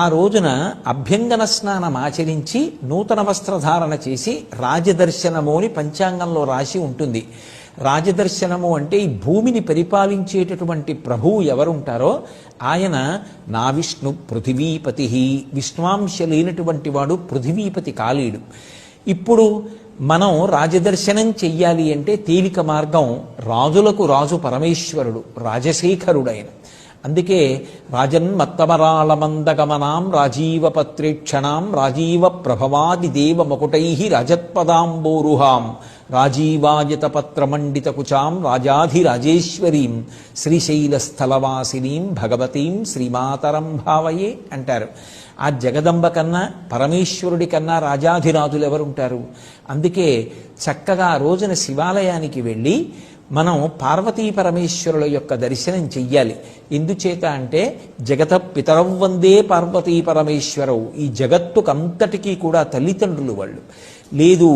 ఆ రోజున అభ్యంగన స్నానం ఆచరించి నూతన వస్త్రధారణ చేసి రాజదర్శనము అని పంచాంగంలో రాసి ఉంటుంది. రాజదర్శనము అంటే ఈ భూమిని పరిపాలించేటటువంటి ప్రభువు ఎవరుంటారో ఆయన నా విష్ణు పృథివీపతి, విష్ణువాంశ లేనటువంటి వాడు పృథివీపతి కాలేడు. ఇప్పుడు మనం రాజదర్శనం చెయ్యాలి అంటే తేలిక మార్గం, రాజులకు రాజు పరమేశ్వరుడు, రాజశేఖరుడైన. అందుకే రాజన్మత్తమరాళమందగమనాం రాజీవపత్రేక్షణాం రాజీవ ప్రభవాది దేవ మకుటై రాజత్పదాంబోరుహాం రాజీవాయతపత్రమండిత కుచాం రాజాధిరాజేశ్వరీం శ్రీశైలస్థలవాసినీం భగవతీం శ్రీమాతరం భావయే అంటారు. ఆ జగదంబ కన్నా పరమేశ్వరుడి కన్నా రాజాధిరాజులు ఎవరుంటారు? అందుకే చక్కగా ఆ రోజున శివాలయానికి వెళ్ళి మనం పార్వతీ పరమేశ్వరుల యొక్క దర్శనం చెయ్యాలి. ఎందుచేత అంటే జగత పితరవ్ వందే పార్వతీ పరమేశ్వరవు, ఈ జగత్తుకంతటికీ కూడా తల్లిదండ్రులు వాళ్ళు. లేదు